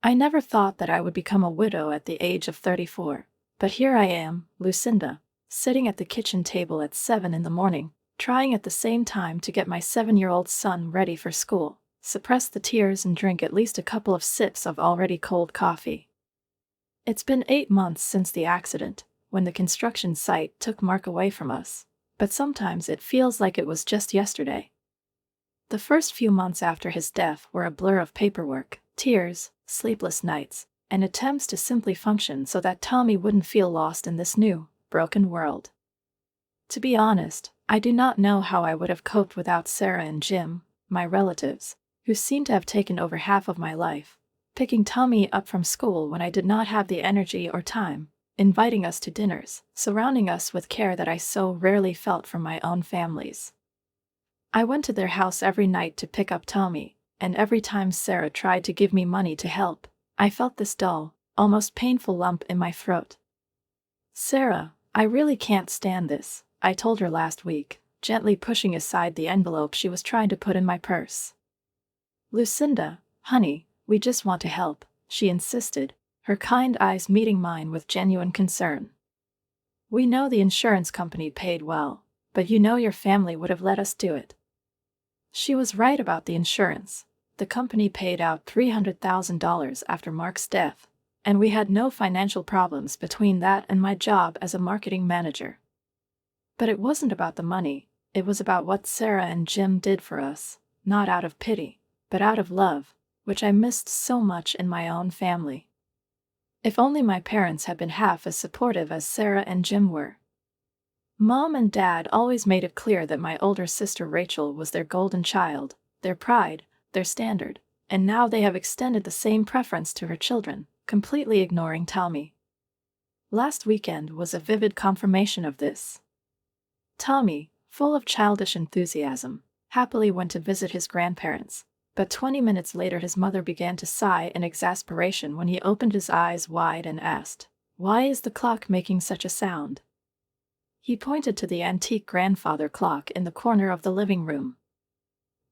I never thought that I would become a widow at the age of 34. But here I am, Lucinda, sitting at the kitchen table at 7 in the morning, trying at the same time to get my 7-year-old son ready for school, suppress the tears and drink at least a couple of sips of already cold coffee. It's been 8 months since the accident, when the construction site took Mark away from us, but sometimes it feels like it was just yesterday. The first few months after his death were a blur of paperwork, tears, sleepless nights, and attempts to simply function so that Tommy wouldn't feel lost in this new, broken world. To be honest, I do not know how I would have coped without Sarah and Jim, my relatives, who seem to have taken over half of my life, picking Tommy up from school when I did not have the energy or time, inviting us to dinners, surrounding us with care that I so rarely felt from my own families. I went to their house every night to pick up Tommy, and every time Sarah tried to give me money to help, I felt this dull, almost painful lump in my throat. "Sarah, I really can't stand this," I told her last week, gently pushing aside the envelope she was trying to put in my purse. "Lucinda, honey, we just want to help," she insisted, her kind eyes meeting mine with genuine concern. "We know the insurance company paid well, but you know your family would have let us do it." She was right about the insurance. The company paid out $300,000 after Mark's death, and we had no financial problems between that and my job as a marketing manager. But it wasn't about the money, it was about what Sarah and Jim did for us, not out of pity, but out of love, which I missed so much in my own family. If only my parents had been half as supportive as Sarah and Jim were. Mom and Dad always made it clear that my older sister Rachel was their golden child, their pride, their standard, and now they have extended the same preference to her children, completely ignoring Tommy. Last weekend was a vivid confirmation of this. Tommy, full of childish enthusiasm, happily went to visit his grandparents, but 20 minutes later his mother began to sigh in exasperation when he opened his eyes wide and asked, "Why is the clock making such a sound?" He pointed to the antique grandfather clock in the corner of the living room.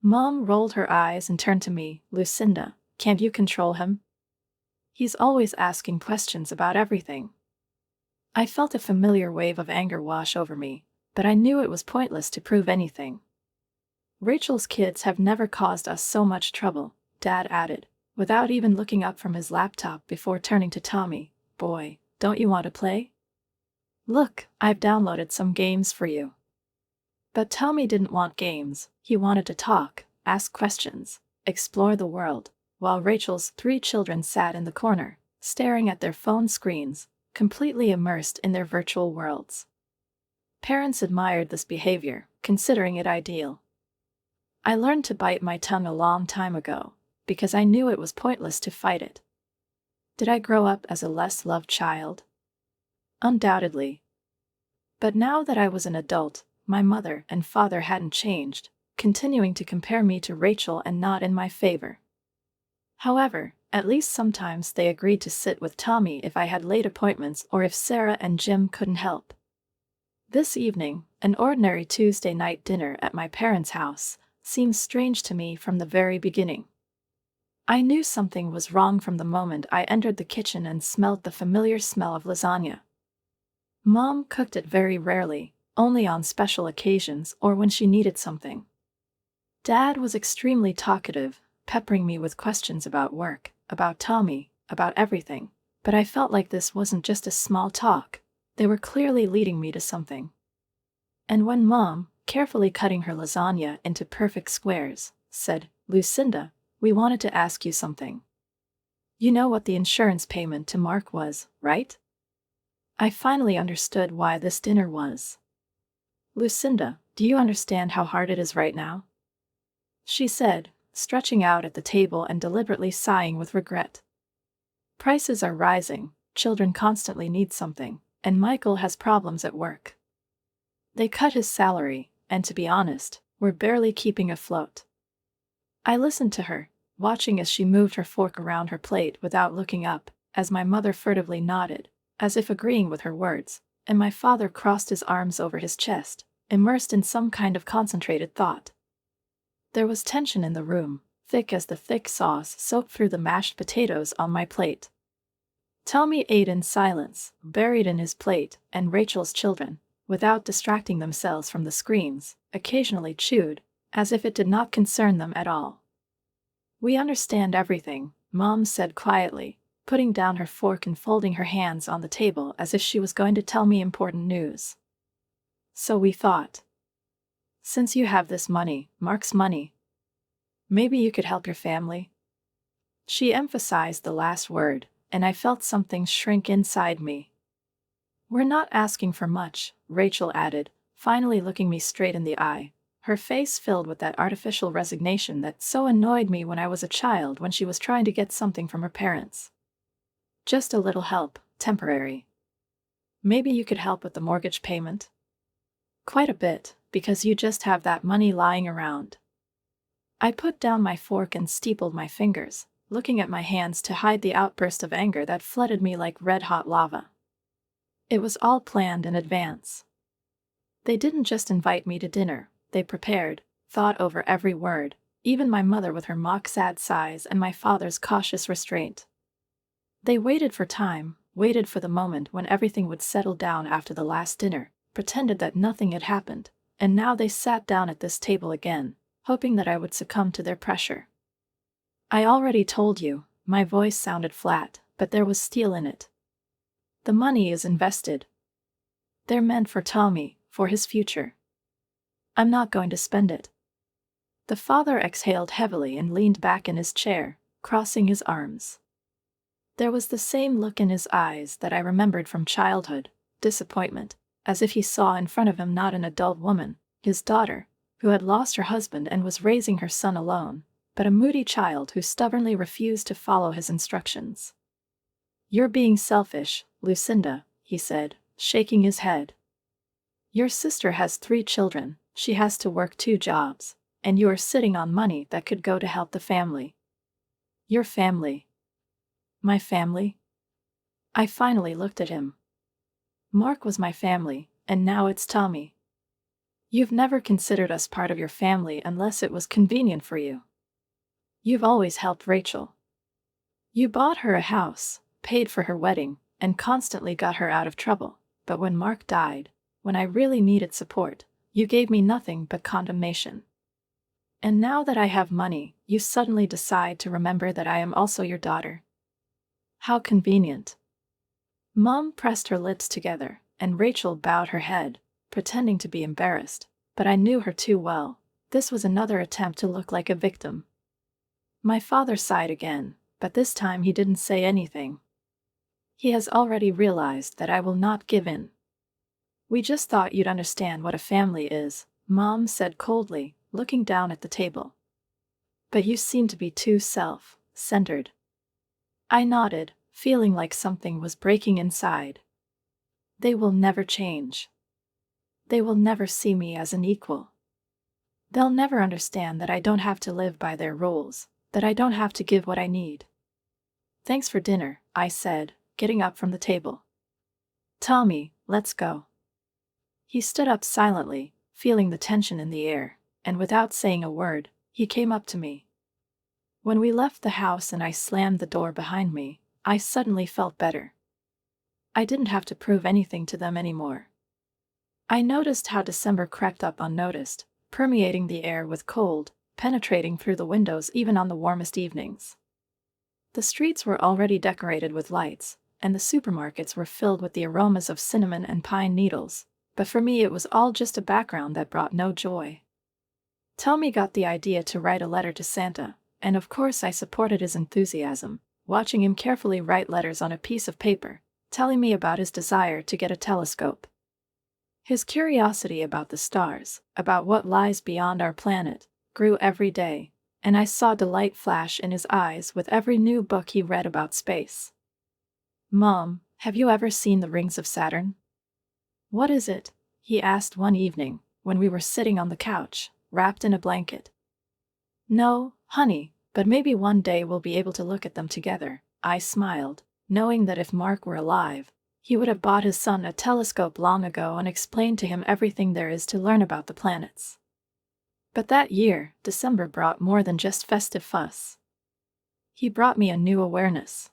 Mom rolled her eyes and turned to me. "Lucinda, can't you control him? He's always asking questions about everything." I felt a familiar wave of anger wash over me, but I knew it was pointless to prove anything. "Rachel's kids have never caused us so much trouble," Dad added, without even looking up from his laptop before turning to Tommy. "Boy, don't you want to play? Look, I've downloaded some games for you." But Tommy didn't want games, he wanted to talk, ask questions, explore the world, while Rachel's 3 children sat in the corner, staring at their phone screens, completely immersed in their virtual worlds. Parents admired this behavior, considering it ideal. I learned to bite my tongue a long time ago, because I knew it was pointless to fight it. Did I grow up as a less loved child? Undoubtedly. But now that I was an adult, my mother and father hadn't changed, continuing to compare me to Rachel and not in my favor. However, at least sometimes they agreed to sit with Tommy if I had late appointments or if Sarah and Jim couldn't help. This evening, an ordinary Tuesday night dinner at my parents' house, seemed strange to me from the very beginning. I knew something was wrong from the moment I entered the kitchen and smelled the familiar smell of lasagna. Mom cooked it very rarely, only on special occasions or when she needed something. Dad was extremely talkative, peppering me with questions about work, about Tommy, about everything, but I felt like this wasn't just a small talk. They were clearly leading me to something. And when Mom, carefully cutting her lasagna into perfect squares, said, "Lucinda, we wanted to ask you something. You know what the insurance payment to Mark was, right?" I finally understood why this dinner was. "Lucinda, do you understand how hard it is right now?" she said, stretching out at the table and deliberately sighing with regret. "Prices are rising, children constantly need something, and Michael has problems at work. They cut his salary, and to be honest, we're barely keeping afloat." I listened to her, watching as she moved her fork around her plate without looking up, as my mother furtively nodded, as if agreeing with her words, and my father crossed his arms over his chest, immersed in some kind of concentrated thought. There was tension in the room, thick as the thick sauce soaked through the mashed potatoes on my plate. Tommy ate in silence, buried in his plate, and Rachel's children, without distracting themselves from the screens, occasionally chewed, as if it did not concern them at all. "We understand everything," Mom said quietly, putting down her fork and folding her hands on the table as if she was going to tell me important news. "So we thought, since you have this money, Mark's money, maybe you could help your family." She emphasized the last word, and I felt something shrink inside me. "We're not asking for much," Rachel added, finally looking me straight in the eye, her face filled with that artificial resignation that so annoyed me when I was a child when she was trying to get something from her parents. "Just a little help, temporary. Maybe you could help with the mortgage payment?" "Quite a bit, because you just have that money lying around." I put down my fork and steepled my fingers, looking at my hands to hide the outburst of anger that flooded me like red-hot lava. It was all planned in advance. They didn't just invite me to dinner, they prepared, thought over every word, even my mother with her mock-sad sighs and my father's cautious restraint. They waited for time, waited for the moment when everything would settle down after the last dinner, pretended that nothing had happened, and now they sat down at this table again, hoping that I would succumb to their pressure. "I already told you," my voice sounded flat, but there was steel in it. "The money is invested. They're meant for Tommy, for his future. I'm not going to spend it." The father exhaled heavily and leaned back in his chair, crossing his arms. There was the same look in his eyes that I remembered from childhood, disappointment, as if he saw in front of him not an adult woman, his daughter, who had lost her husband and was raising her son alone, but a moody child who stubbornly refused to follow his instructions. "You're being selfish, Lucinda," he said, shaking his head. "Your sister has 3 children, she has to work 2 jobs, and you are sitting on money that could go to help the family." "Your family." "My family?" I finally looked at him. "Mark was my family, and now it's Tommy. You've never considered us part of your family unless it was convenient for you. You've always helped Rachel. You bought her a house, paid for her wedding, and constantly got her out of trouble, but when Mark died, when I really needed support, you gave me nothing but condemnation. And now that I have money, you suddenly decide to remember that I am also your daughter. How convenient." Mom pressed her lips together, and Rachel bowed her head, pretending to be embarrassed, but I knew her too well. This was another attempt to look like a victim. My father sighed again, but this time he didn't say anything. He has already realized that I will not give in. "We just thought you'd understand what a family is," Mom said coldly, looking down at the table. "But you seem to be too self-centered." I nodded, feeling like something was breaking inside. "They will never change. They will never see me as an equal. They'll never understand that I don't have to live by their rules, that I don't have to give what I need." "Thanks for dinner," I said, getting up from the table. "Tommy, let's go." He stood up silently, feeling the tension in the air, and without saying a word, he came up to me. When we left the house and I slammed the door behind me, I suddenly felt better. I didn't have to prove anything to them anymore. I noticed how December crept up unnoticed, permeating the air with cold, penetrating through the windows even on the warmest evenings. The streets were already decorated with lights, and the supermarkets were filled with the aromas of cinnamon and pine needles, but for me it was all just a background that brought no joy. Tommy got the idea to write a letter to Santa, and of course I supported his enthusiasm, watching him carefully write letters on a piece of paper, telling me about his desire to get a telescope. His curiosity about the stars, about what lies beyond our planet, grew every day, and I saw delight flash in his eyes with every new book he read about space. "Mom, have you ever seen the rings of Saturn?" "What is it?" he asked one evening, when we were sitting on the couch, wrapped in a blanket. "No, honey, but maybe one day we'll be able to look at them together," I smiled, knowing that if Mark were alive, he would have bought his son a telescope long ago and explained to him everything there is to learn about the planets. But that year, December brought more than just festive fuss. He brought me a new awareness.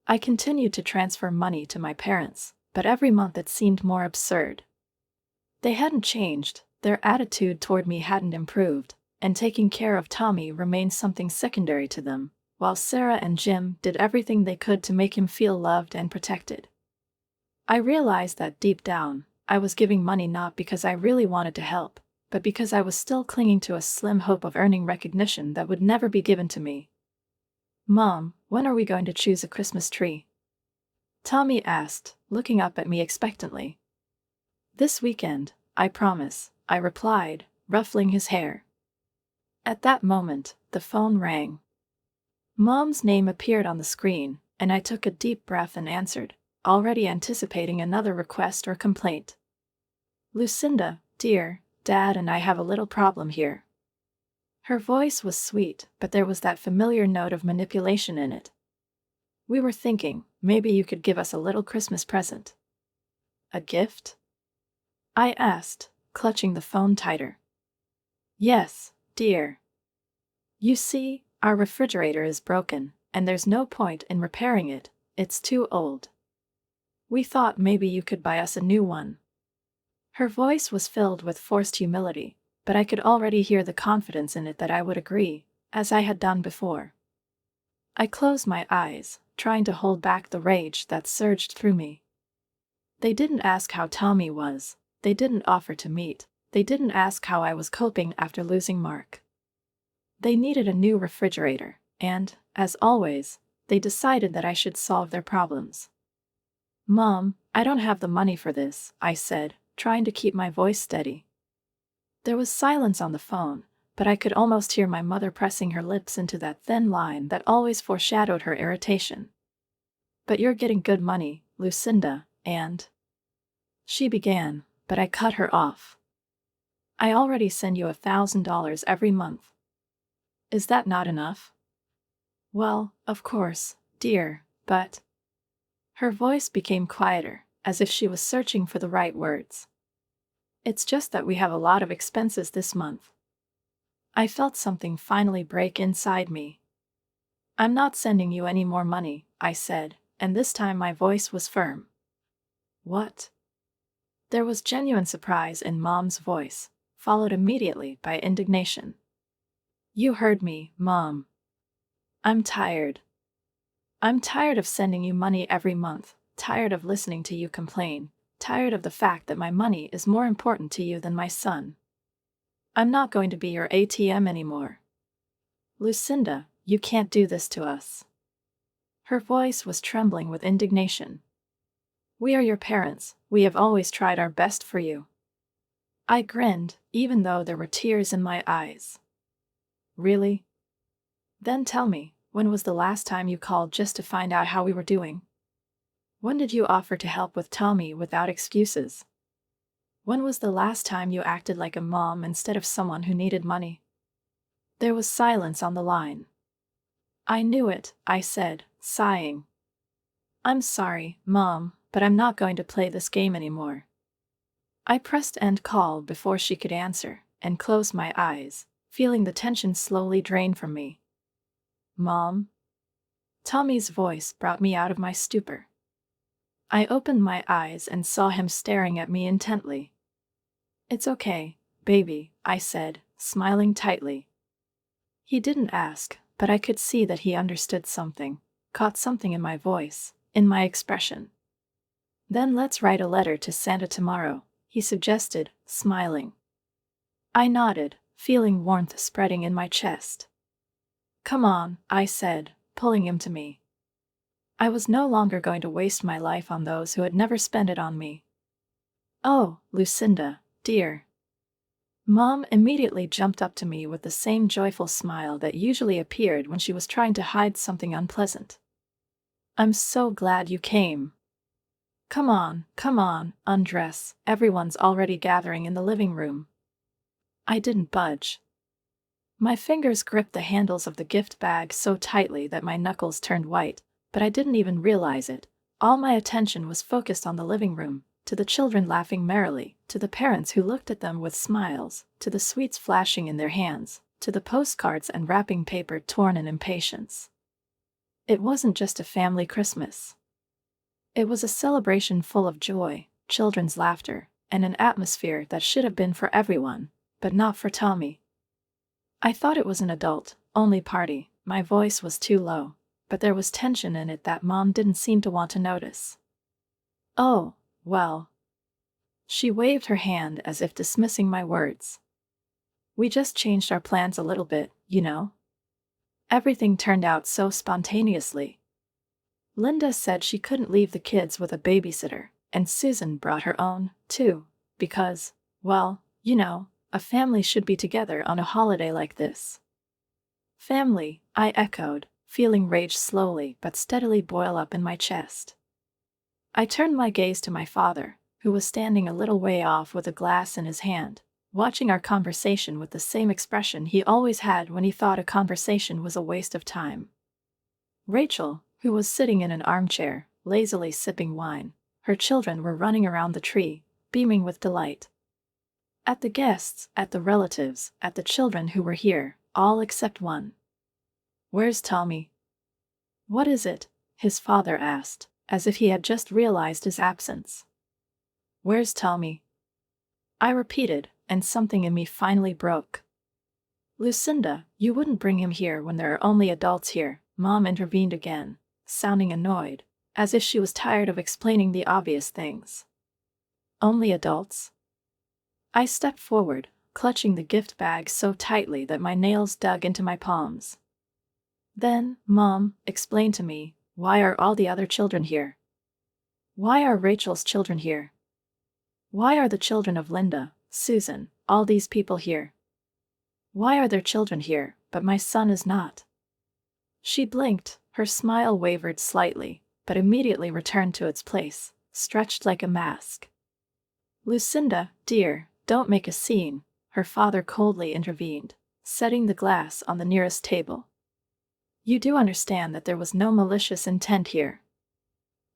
I continued to transfer money to my parents, but every month it seemed more absurd. They hadn't changed, their attitude toward me hadn't improved, and taking care of Tommy remained something secondary to them, while Sarah and Jim did everything they could to make him feel loved and protected. I realized that deep down, I was giving money not because I really wanted to help, but because I was still clinging to a slim hope of earning recognition that would never be given to me. "Mom, when are we going to choose a Christmas tree?" Tommy asked, looking up at me expectantly. "This weekend, I promise," I replied, ruffling his hair. At that moment, the phone rang. Mom's name appeared on the screen, and I took a deep breath and answered, already anticipating another request or complaint. "Lucinda, dear, Dad and I have a little problem here." Her voice was sweet, but there was that familiar note of manipulation in it. "We were thinking, maybe you could give us a little Christmas present." "A gift?" I asked, clutching the phone tighter. "Yes, dear. You see, our refrigerator is broken, and there's no point in repairing it, it's too old. We thought maybe you could buy us a new one." Her voice was filled with forced humility, but I could already hear the confidence in it that I would agree, as I had done before. I closed my eyes, trying to hold back the rage that surged through me. They didn't ask how Tommy was, they didn't offer to meet, they didn't ask how I was coping after losing Mark. They needed a new refrigerator, and, as always, they decided that I should solve their problems. "Mom, I don't have the money for this," I said, trying to keep my voice steady. There was silence on the phone, but I could almost hear my mother pressing her lips into that thin line that always foreshadowed her irritation. "But you're getting good money, Lucinda, and—" she began, but I cut her off. "I already send you $1,000 every month. Is that not enough?" "Well, of course, dear, but—" her voice became quieter, as if she was searching for the right words. "It's just that we have a lot of expenses this month." I felt something finally break inside me. "I'm not sending you any more money," I said, and this time my voice was firm. "What?" There was genuine surprise in Mom's voice, followed immediately by indignation. "You heard me, Mom. I'm tired. I'm tired of sending you money every month, tired of listening to you complain, tired of the fact that my money is more important to you than my son. I'm not going to be your ATM anymore. Lucinda, you can't do this to us." Her voice was trembling with indignation. "We are your parents, we have always tried our best for you." I grinned, even though there were tears in my eyes. "Really? Then tell me, when was the last time you called just to find out how we were doing? When did you offer to help with Tommy without excuses? When was the last time you acted like a mom instead of someone who needed money?" There was silence on the line. "I knew it," I said, sighing. "I'm sorry, Mom, but I'm not going to play this game anymore." I pressed end call before she could answer, and closed my eyes, feeling the tension slowly drain from me. "Mom?" Tommy's voice brought me out of my stupor. I opened my eyes and saw him staring at me intently. "It's okay, baby," I said, smiling tightly. He didn't ask, but I could see that he understood something, caught something in my voice, in my expression. "Then let's write a letter to Santa tomorrow," he suggested, smiling. I nodded, feeling warmth spreading in my chest. "Come on," I said, pulling him to me. I was no longer going to waste my life on those who had never spent it on me. "Oh, Lucinda, dear." Mom immediately jumped up to me with the same joyful smile that usually appeared when she was trying to hide something unpleasant. "I'm so glad you came. Come on, undress, everyone's already gathering in the living room." I didn't budge. My fingers gripped the handles of the gift bag so tightly that my knuckles turned white, but I didn't even realize it. All my attention was focused on the living room, to the children laughing merrily, to the parents who looked at them with smiles, to the sweets flashing in their hands, to the postcards and wrapping paper torn in impatience. It wasn't just a family Christmas. It was a celebration full of joy, children's laughter, and an atmosphere that should have been for everyone, but not for Tommy. I thought it was an adult-only party. My voice was too low, but there was tension in it that Mom didn't seem to want to notice. "Oh, well." She waved her hand as if dismissing my words. "We just changed our plans a little bit, you know. Everything turned out so spontaneously. Linda said she couldn't leave the kids with a babysitter, and Susan brought her own, too, because, well, you know, a family should be together on a holiday like this." "Family," I echoed, feeling rage slowly but steadily boil up in my chest. I turned my gaze to my father, who was standing a little way off with a glass in his hand, watching our conversation with the same expression he always had when he thought a conversation was a waste of time. Rachel, who was sitting in an armchair, lazily sipping wine, her children were running around the tree, beaming with delight. At the guests, at the relatives, at the children who were here, all except one. "Where's Tommy?" "What is it?" his father asked, as if he had just realized his absence. "Where's Tommy?" I repeated, and something in me finally broke. "Lucinda, you wouldn't bring him here when there are only adults here," Mom intervened again, sounding annoyed, as if she was tired of explaining the obvious things. "Only adults?" I stepped forward, clutching the gift bag so tightly that my nails dug into my palms. "Then, Mom, explain to me, why are all the other children here? Why are Rachel's children here? Why are the children of Linda, Susan, all these people here? Why are their children here, but my son is not?" She blinked, her smile wavered slightly, but immediately returned to its place, stretched like a mask. "Lucinda, dear, don't make a scene," her father coldly intervened, setting the glass on the nearest table. "You do understand that there was no malicious intent here.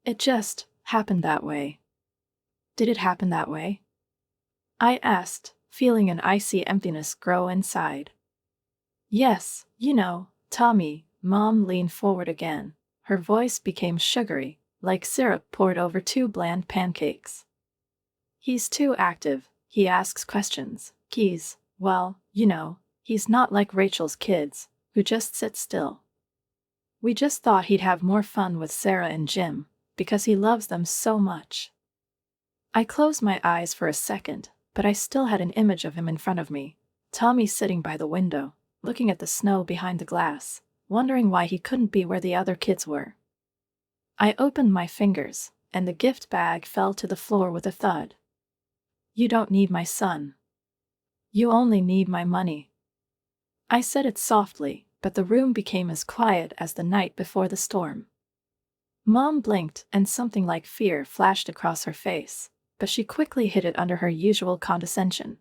It just happened that way." "Did it happen that way?" I asked, feeling an icy emptiness grow inside. "Yes, you know, Tommy," Mom leaned forward again. Her voice became sugary, like syrup poured over two bland pancakes. "He's too active, he asks questions, well, you know, he's not like Rachel's kids, who just sit still. We just thought he'd have more fun with Sarah and Jim, because he loves them so much." I closed my eyes for a second, but I still had an image of him in front of me, Tommy sitting by the window, looking at the snow behind the glass, wondering why he couldn't be where the other kids were. I opened my fingers, and the gift bag fell to the floor with a thud. "You don't need my son. You only need my money." I said it softly, but the room became as quiet as the night before the storm. Mom blinked, and something like fear flashed across her face, but she quickly hid it under her usual condescension.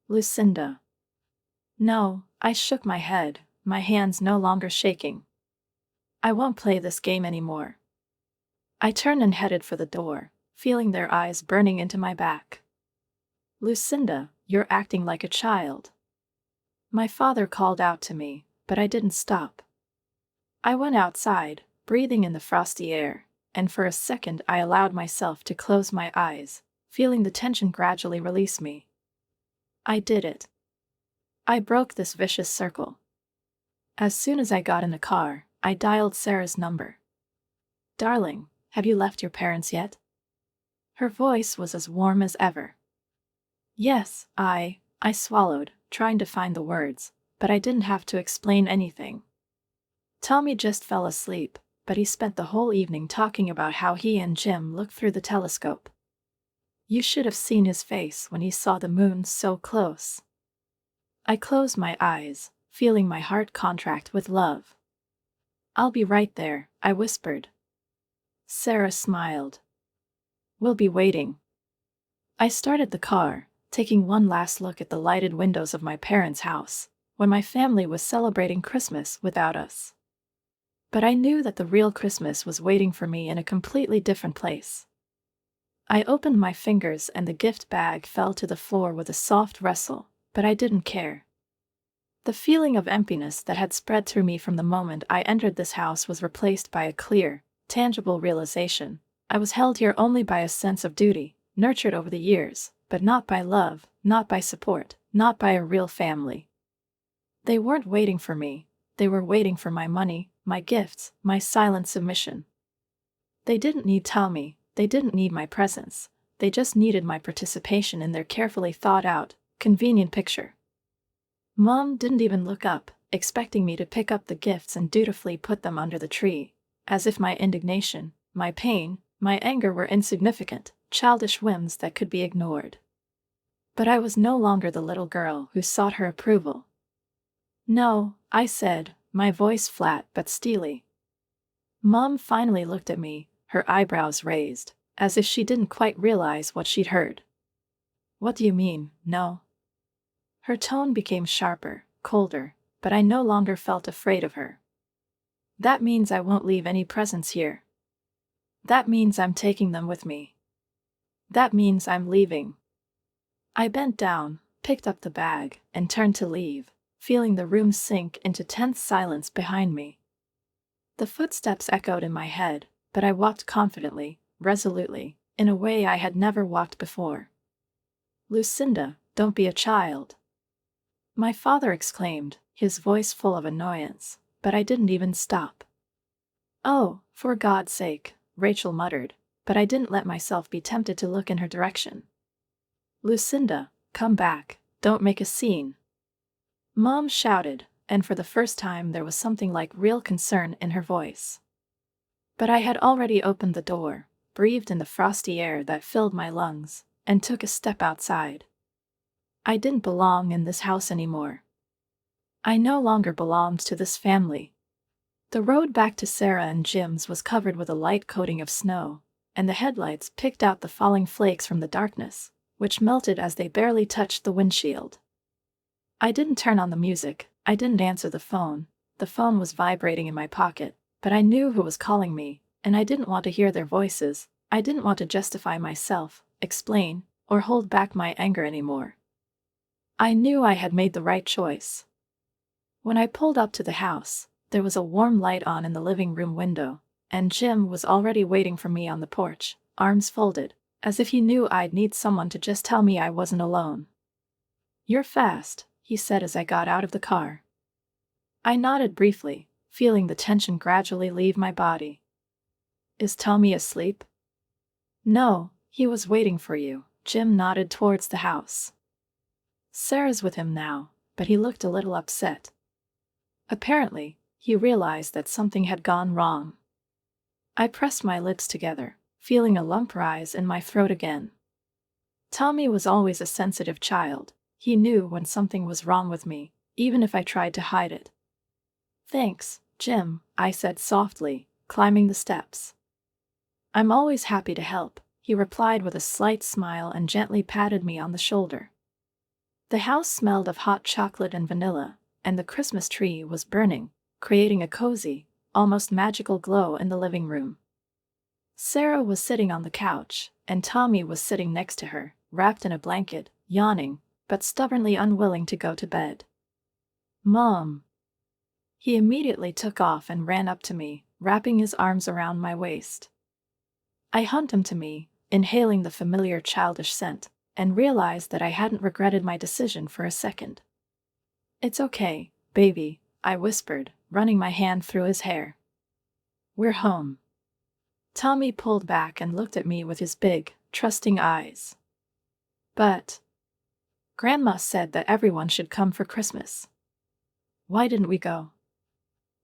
"Lucinda." "No," I shook my head, my hands no longer shaking. "I won't play this game anymore." I turned and headed for the door, feeling their eyes burning into my back. "Lucinda, you're acting like a child." My father called out to me, but I didn't stop. I went outside, breathing in the frosty air, and for a second I allowed myself to close my eyes, feeling the tension gradually release me. I did it. I broke this vicious circle. As soon as I got in the car, I dialed Sarah's number. "Darling, have you left your parents yet?" Her voice was as warm as ever. "Yes, I swallowed, trying to find the words, but I didn't have to explain anything. Tommy just fell asleep, but he spent the whole evening talking about how he and Jim looked through the telescope. You should have seen his face when he saw the moon so close." I closed my eyes, feeling my heart contract with love. "I'll be right there," I whispered. Sarah smiled. "We'll be waiting." I started the car, taking one last look at the lighted windows of my parents' house, when my family was celebrating Christmas without us. But I knew that the real Christmas was waiting for me in a completely different place. I opened my fingers and the gift bag fell to the floor with a soft rustle, but I didn't care. The feeling of emptiness that had spread through me from the moment I entered this house was replaced by a clear, tangible realization. I was held here only by a sense of duty, nurtured over the years, but not by love, not by support, not by a real family. They weren't waiting for me. They were waiting for my money, my gifts, my silent submission. They didn't need Tommy, they didn't need my presence. They just needed my participation in their carefully thought out, convenient picture. Mom didn't even look up, expecting me to pick up the gifts and dutifully put them under the tree, as if my indignation, my pain, my anger were insignificant, childish whims that could be ignored. But I was no longer the little girl who sought her approval. "No," I said, my voice flat but steely. Mom finally looked at me, her eyebrows raised, as if she didn't quite realize what she'd heard. "What do you mean, no?" Her tone became sharper, colder, but I no longer felt afraid of her. "That means I won't leave any presents here. That means I'm taking them with me. That means I'm leaving." I bent down, picked up the bag, and turned to leave, feeling the room sink into tense silence behind me. The footsteps echoed in my head, but I walked confidently, resolutely, in a way I had never walked before. "Lucinda, don't be a child," my father exclaimed, his voice full of annoyance, but I didn't even stop. "Oh, for God's sake," Rachel muttered, but I didn't let myself be tempted to look in her direction. "Lucinda, come back, don't make a scene," Mom shouted, and for the first time there was something like real concern in her voice. But I had already opened the door, breathed in the frosty air that filled my lungs, and took a step outside. I didn't belong in this house anymore. I no longer belonged to this family. The road back to Sarah and Jim's was covered with a light coating of snow, and the headlights picked out the falling flakes from the darkness, which melted as they barely touched the windshield. I didn't turn on the music, I didn't answer the phone was vibrating in my pocket, but I knew who was calling me, and I didn't want to hear their voices. I didn't want to justify myself, explain, or hold back my anger anymore. I knew I had made the right choice. When I pulled up to the house, there was a warm light on in the living room window, and Jim was already waiting for me on the porch, arms folded, as if he knew I'd need someone to just tell me I wasn't alone. "You're fast," he said as I got out of the car. I nodded briefly, feeling the tension gradually leave my body. "Is Tommy asleep?" "No, he was waiting for you." Jim nodded towards the house. "Sarah's with him now," but he looked a little upset. Apparently, he realized that something had gone wrong. I pressed my lips together, feeling a lump rise in my throat again. Tommy was always a sensitive child. He knew when something was wrong with me, even if I tried to hide it. "Thanks, Jim," I said softly, climbing the steps. "I'm always happy to help," he replied with a slight smile and gently patted me on the shoulder. The house smelled of hot chocolate and vanilla, and the Christmas tree was burning, creating a cozy, almost magical glow in the living room. Sarah was sitting on the couch, and Tommy was sitting next to her, wrapped in a blanket, yawning, but stubbornly unwilling to go to bed. "Mom." He immediately took off and ran up to me, wrapping his arms around my waist. I hugged him to me, inhaling the familiar childish scent, and realized that I hadn't regretted my decision for a second. "It's okay, baby," I whispered, running my hand through his hair. "We're home." Tommy pulled back and looked at me with his big, trusting eyes. "But Grandma said that everyone should come for Christmas. Why didn't we go?"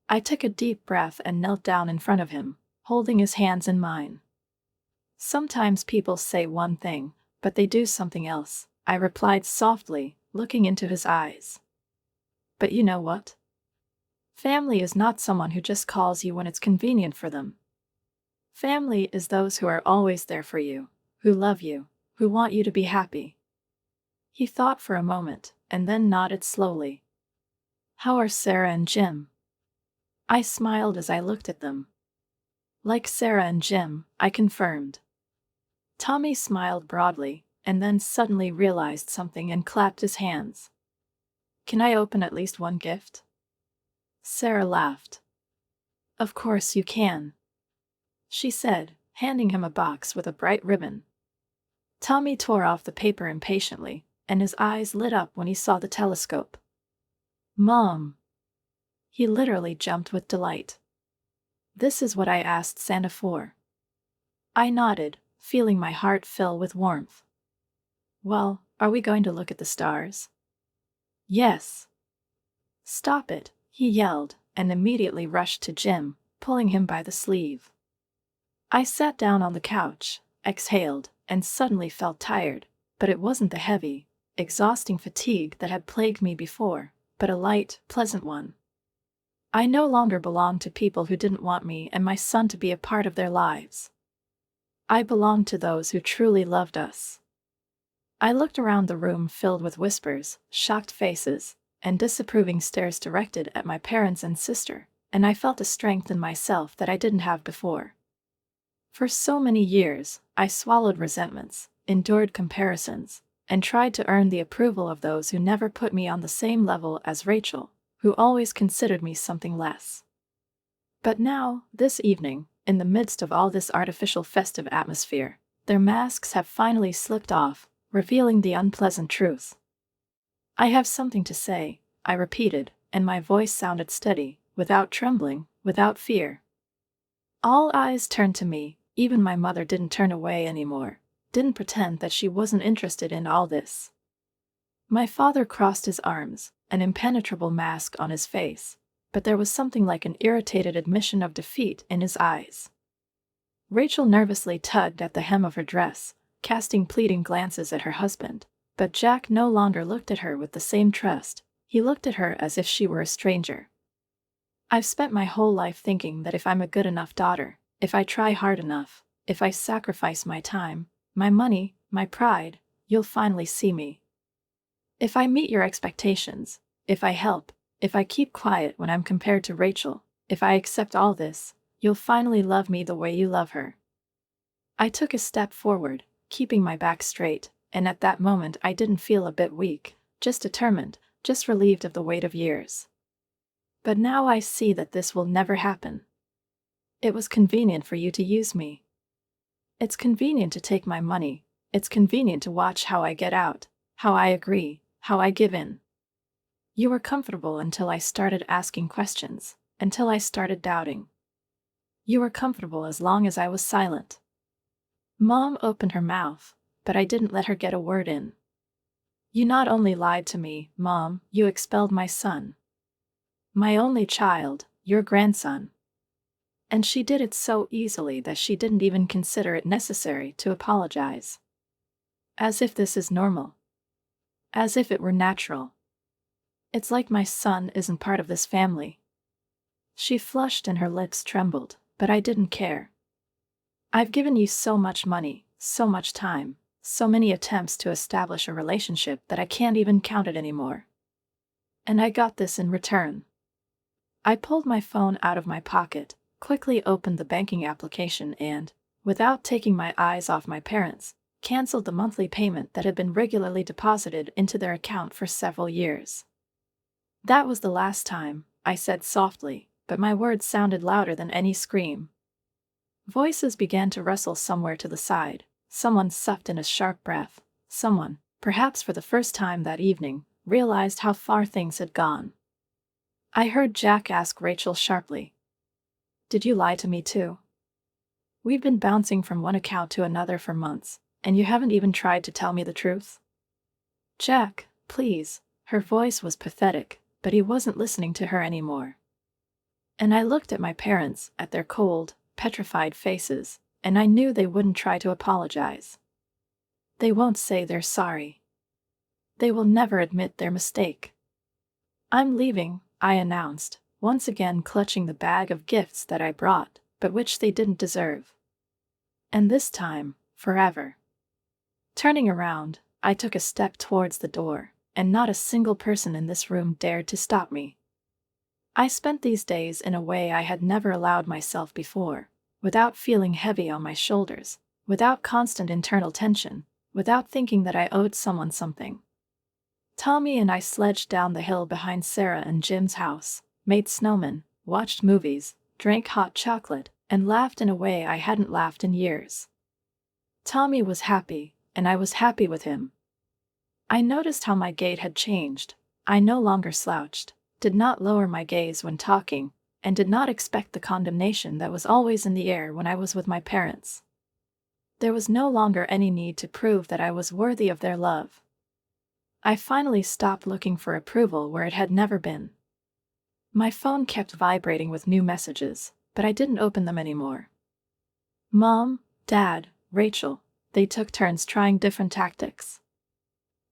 I took a deep breath and knelt down in front of him, holding his hands in mine. "Sometimes people say one thing, but they do something else," I replied softly, looking into his eyes. "But you know what? Family is not someone who just calls you when it's convenient for them. Family is those who are always there for you, who love you, who want you to be happy." He thought for a moment, and then nodded slowly. "How are Sarah and Jim?" I smiled as I looked at them. "Like Sarah and Jim," I confirmed. Tommy smiled broadly, and then suddenly realized something and clapped his hands. Can I open at least one gift? Sarah laughed. Of course you can, she said, handing him a box with a bright ribbon. Tommy tore off the paper impatiently, and his eyes lit up when he saw the telescope. Mom! He literally jumped with delight. This is what I asked Santa for. I nodded, feeling my heart fill with warmth. Well, are we going to look at the stars? Yes. Stop it, he yelled, and immediately rushed to Jim, pulling him by the sleeve. I sat down on the couch, exhaled, and suddenly felt tired, but it wasn't the heavy, exhausting fatigue that had plagued me before, but a light, pleasant one. I no longer belonged to people who didn't want me and my son to be a part of their lives. I belonged to those who truly loved us. I looked around the room filled with whispers, shocked faces, and disapproving stares directed at my parents and sister, and I felt a strength in myself that I didn't have before. For so many years, I swallowed resentments, endured comparisons, and tried to earn the approval of those who never put me on the same level as Rachel, who always considered me something less. But now, this evening, in the midst of all this artificial festive atmosphere, their masks have finally slipped off, revealing the unpleasant truth. I have something to say, I repeated, and my voice sounded steady, without trembling, without fear. All eyes turned to me, even my mother didn't turn away anymore, didn't pretend that she wasn't interested in all this. My father crossed his arms, an impenetrable mask on his face, but there was something like an irritated admission of defeat in his eyes. Rachel nervously tugged at the hem of her dress, casting pleading glances at her husband, but Jack no longer looked at her with the same trust. He looked at her as if she were a stranger. I've spent my whole life thinking that if I'm a good enough daughter, if I try hard enough, if I sacrifice my time, my money, my pride, you'll finally see me. If I meet your expectations, if I help, if I keep quiet when I'm compared to Rachel, if I accept all this, you'll finally love me the way you love her. I took a step forward, keeping my back straight, and at that moment I didn't feel a bit weak, just determined, just relieved of the weight of years. But now I see that this will never happen. It was convenient for you to use me. It's convenient to take my money, it's convenient to watch how I get out, how I agree, how I give in. You were comfortable until I started asking questions, until I started doubting. You were comfortable as long as I was silent. Mom opened her mouth, but I didn't let her get a word in. You not only lied to me, Mom, you expelled my son. My only child, your grandson. And she did it so easily that she didn't even consider it necessary to apologize. As if this is normal. As if it were natural. It's like my son isn't part of this family. She flushed and her lips trembled, but I didn't care. I've given you so much money, so much time, so many attempts to establish a relationship that I can't even count it anymore. And I got this in return. I pulled my phone out of my pocket, quickly opened the banking application and, without taking my eyes off my parents, canceled the monthly payment that had been regularly deposited into their account for several years. That was the last time, I said softly, but my words sounded louder than any scream. Voices began to rustle somewhere to the side. Someone sucked in a sharp breath. Someone, perhaps for the first time that evening, realized how far things had gone. I heard Jack ask Rachel sharply, "Did you lie to me too? We've been bouncing from one account to another for months, and you haven't even tried to tell me the truth?" "Jack, please." Her voice was pathetic, but he wasn't listening to her anymore. And I looked at my parents, at their cold, petrified faces, and I knew they wouldn't try to apologize. They won't say they're sorry. They will never admit their mistake. "I'm leaving," I announced, once again clutching the bag of gifts that I brought, but which they didn't deserve. And this time, forever. Turning around, I took a step towards the door, and not a single person in this room dared to stop me. I spent these days in a way I had never allowed myself before, without feeling heavy on my shoulders, without constant internal tension, without thinking that I owed someone something. Tommy and I sledged down the hill behind Sarah and Jim's house, made snowmen, watched movies, drank hot chocolate, and laughed in a way I hadn't laughed in years. Tommy was happy, and I was happy with him. I noticed how my gait had changed. I no longer slouched, did not lower my gaze when talking, and did not expect the condemnation that was always in the air when I was with my parents. There was no longer any need to prove that I was worthy of their love. I finally stopped looking for approval where it had never been. My phone kept vibrating with new messages, but I didn't open them anymore. Mom, Dad, Rachel, they took turns trying different tactics.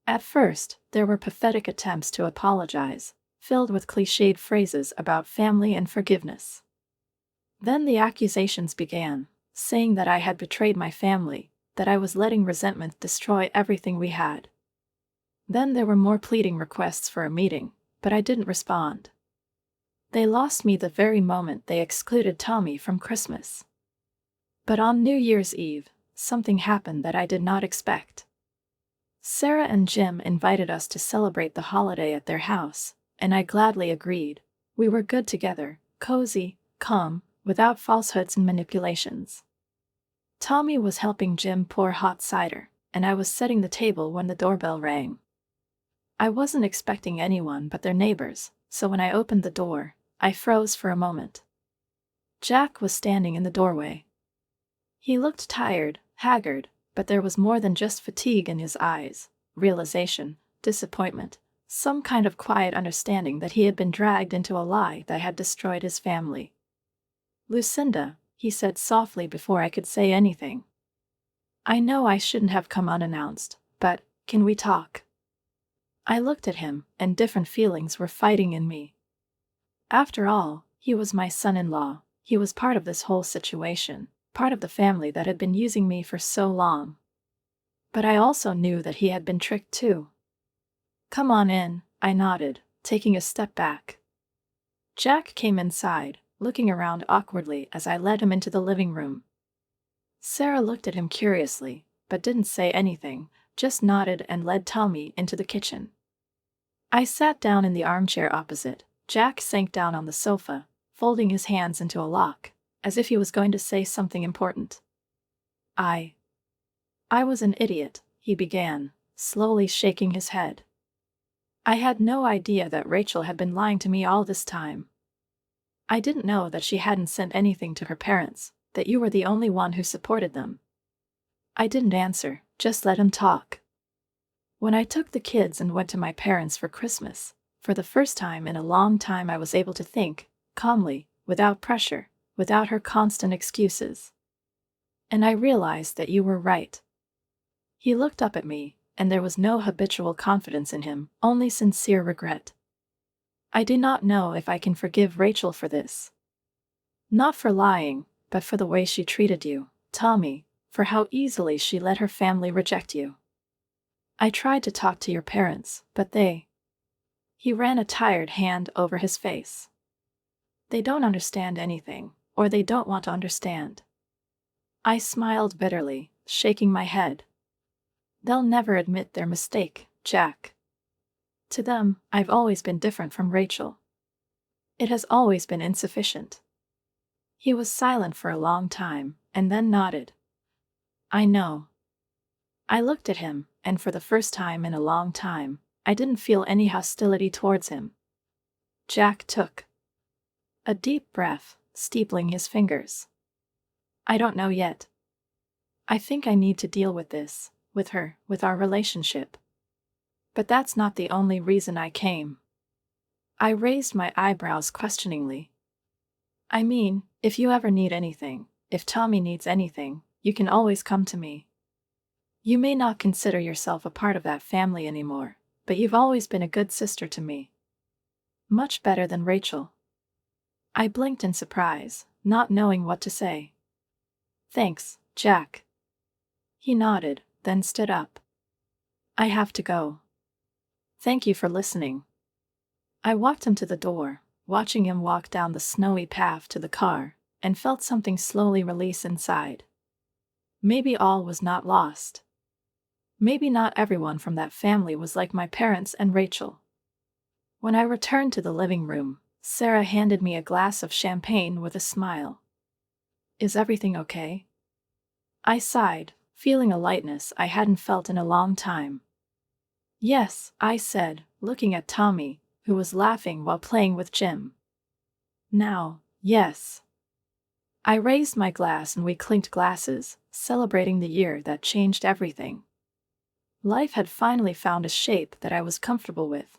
At first, there were pathetic attempts to apologize, filled with cliched phrases about family and forgiveness. Then the accusations began, saying that I had betrayed my family, that I was letting resentment destroy everything we had. Then there were more pleading requests for a meeting, but I didn't respond. They lost me the very moment they excluded Tommy from Christmas. But on New Year's Eve, something happened that I did not expect. Sarah and Jim invited us to celebrate the holiday at their house, and I gladly agreed. We were good together, cozy, calm, without falsehoods and manipulations. Tommy was helping Jim pour hot cider, and I was setting the table when the doorbell rang. I wasn't expecting anyone but their neighbors, so when I opened the door, I froze for a moment. Jack was standing in the doorway. He looked tired, haggard, but there was more than just fatigue in his eyes, realization, disappointment, some kind of quiet understanding that he had been dragged into a lie that had destroyed his family. Lucinda, he said softly before I could say anything. I know I shouldn't have come unannounced, but can we talk? I looked at him, and different feelings were fighting in me. After all, he was my son-in-law. He was part of this whole situation, part of the family that had been using me for so long. But I also knew that he had been tricked too. Come on in, I nodded, taking a step back. Jack came inside, looking around awkwardly as I led him into the living room. Sarah looked at him curiously, but didn't say anything, just nodded and led Tommy into the kitchen. I sat down in the armchair opposite. Jack sank down on the sofa, folding his hands into a lock, as if he was going to say something important. I was an idiot, he began, slowly shaking his head. I had no idea that Rachel had been lying to me all this time. I didn't know that she hadn't sent anything to her parents, that you were the only one who supported them. I didn't answer, just let him talk. When I took the kids and went to my parents for Christmas, for the first time in a long time I was able to think, calmly, without pressure, without her constant excuses. And I realized that you were right. He looked up at me, and there was no habitual confidence in him, only sincere regret. I do not know if I can forgive Rachel for this. Not for lying, but for the way she treated you, Tommy, for how easily she let her family reject you. I tried to talk to your parents, but they... He ran a tired hand over his face. They don't understand anything, or they don't want to understand. I smiled bitterly, shaking my head. They'll never admit their mistake, Jack. To them, I've always been different from Rachel. It has always been insufficient. He was silent for a long time, and then nodded. I know. I looked at him, and for the first time in a long time, I didn't feel any hostility towards him. Jack took a deep breath, steepling his fingers. I don't know yet. I think I need to deal with this, with her, with our relationship. But that's not the only reason I came. I raised my eyebrows questioningly. I mean, if you ever need anything, if Tommy needs anything, you can always come to me. You may not consider yourself a part of that family anymore, but you've always been a good sister to me. Much better than Rachel. I blinked in surprise, not knowing what to say. Thanks, Jack. He nodded, then stood up. I have to go. Thank you for listening. I walked him to the door, watching him walk down the snowy path to the car, and felt something slowly release inside. Maybe all was not lost. Maybe not everyone from that family was like my parents and Rachel. When I returned to the living room, Sarah handed me a glass of champagne with a smile. "Is everything okay?" I sighed, feeling a lightness I hadn't felt in a long time. "Yes," I said, looking at Tommy, who was laughing while playing with Jim. "Now, yes." I raised my glass and we clinked glasses, celebrating the year that changed everything. Life had finally found a shape that I was comfortable with.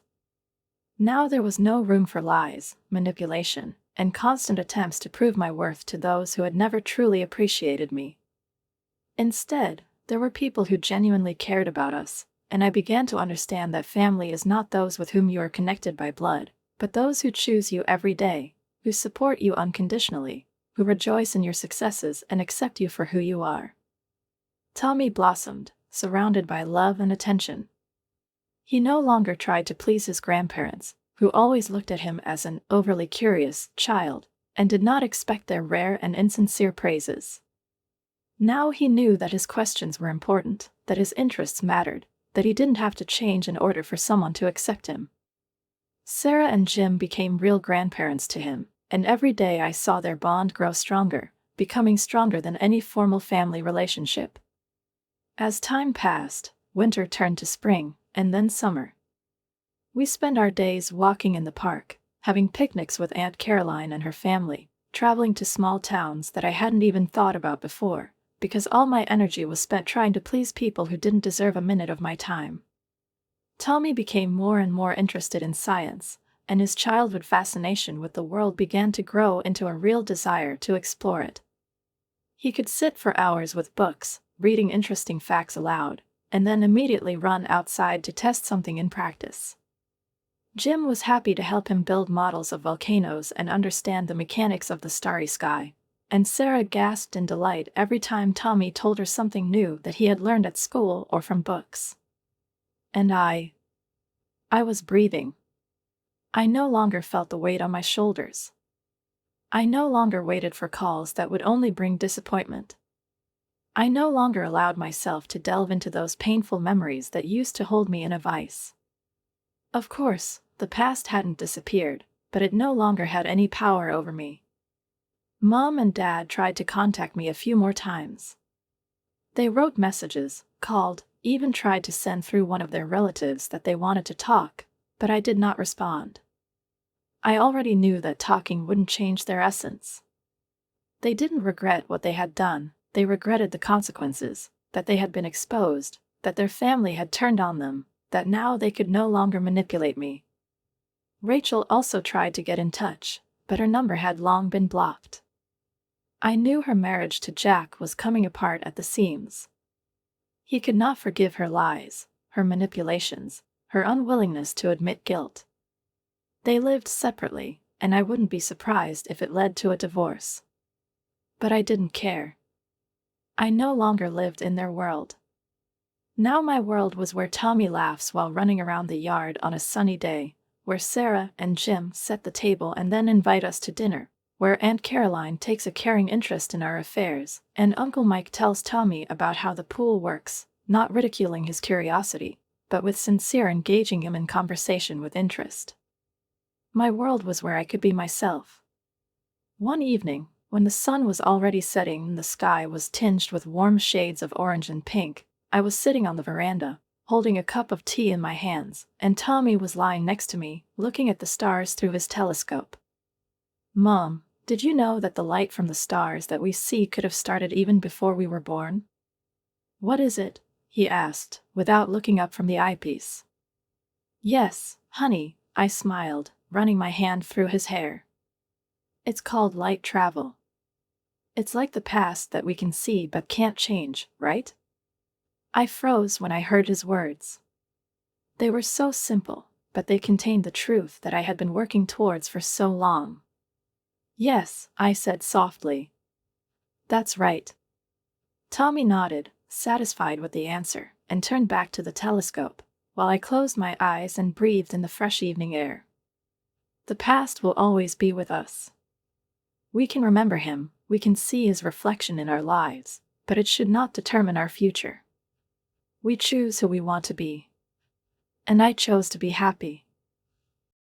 Now there was no room for lies, manipulation, and constant attempts to prove my worth to those who had never truly appreciated me. Instead, there were people who genuinely cared about us, and I began to understand that family is not those with whom you are connected by blood, but those who choose you every day, who support you unconditionally, who rejoice in your successes and accept you for who you are. Tommy blossomed, surrounded by love and attention. He no longer tried to please his grandparents, who always looked at him as an overly curious child, and did not expect their rare and insincere praises. Now he knew that his questions were important, that his interests mattered, that he didn't have to change in order for someone to accept him. Sarah and Jim became real grandparents to him, and every day I saw their bond grow stronger, becoming stronger than any formal family relationship. As time passed, winter turned to spring, and then summer. We spent our days walking in the park, having picnics with Aunt Caroline and her family, traveling to small towns that I hadn't even thought about before, because all my energy was spent trying to please people who didn't deserve a minute of my time. Tommy became more and more interested in science, and his childhood fascination with the world began to grow into a real desire to explore it. He could sit for hours with books, reading interesting facts aloud, and then immediately run outside to test something in practice. Jim was happy to help him build models of volcanoes and understand the mechanics of the starry sky, and Sarah gasped in delight every time Tommy told her something new that he had learned at school or from books. And I was breathing. I no longer felt the weight on my shoulders. I no longer waited for calls that would only bring disappointment. I no longer allowed myself to delve into those painful memories that used to hold me in a vice. Of course, the past hadn't disappeared, but it no longer had any power over me. Mom and Dad tried to contact me a few more times. They wrote messages, called, even tried to send through one of their relatives that they wanted to talk, but I did not respond. I already knew that talking wouldn't change their essence. They didn't regret what they had done, they regretted the consequences, that they had been exposed, that their family had turned on them, that now they could no longer manipulate me. Rachel also tried to get in touch, but her number had long been blocked. I knew her marriage to Jack was coming apart at the seams. He could not forgive her lies, her manipulations, her unwillingness to admit guilt. They lived separately, and I wouldn't be surprised if it led to a divorce. But I didn't care. I no longer lived in their world. Now my world was where Tommy laughs while running around the yard on a sunny day, where Sarah and Jim set the table and then invite us to dinner, where Aunt Caroline takes a caring interest in our affairs, and Uncle Mike tells Tommy about how the pool works, not ridiculing his curiosity, but with sincere engaging him in conversation with interest. My world was where I could be myself. One evening, when the sun was already setting and the sky was tinged with warm shades of orange and pink, I was sitting on the veranda, holding a cup of tea in my hands, and Tommy was lying next to me, looking at the stars through his telescope. "Mom, did you know that the light from the stars that we see could have started even before we were born?" "What is it?" he asked, without looking up from the eyepiece. "Yes, honey," I smiled, running my hand through his hair. "It's called light travel. It's like the past that we can see but can't change, right?" I froze when I heard his words. They were so simple, but they contained the truth that I had been working towards for so long. "Yes," I said softly. "That's right." Tommy nodded, satisfied with the answer, and turned back to the telescope, while I closed my eyes and breathed in the fresh evening air. The past will always be with us. We can remember him, we can see his reflection in our lives, but it should not determine our future. We choose who we want to be. And I chose to be happy.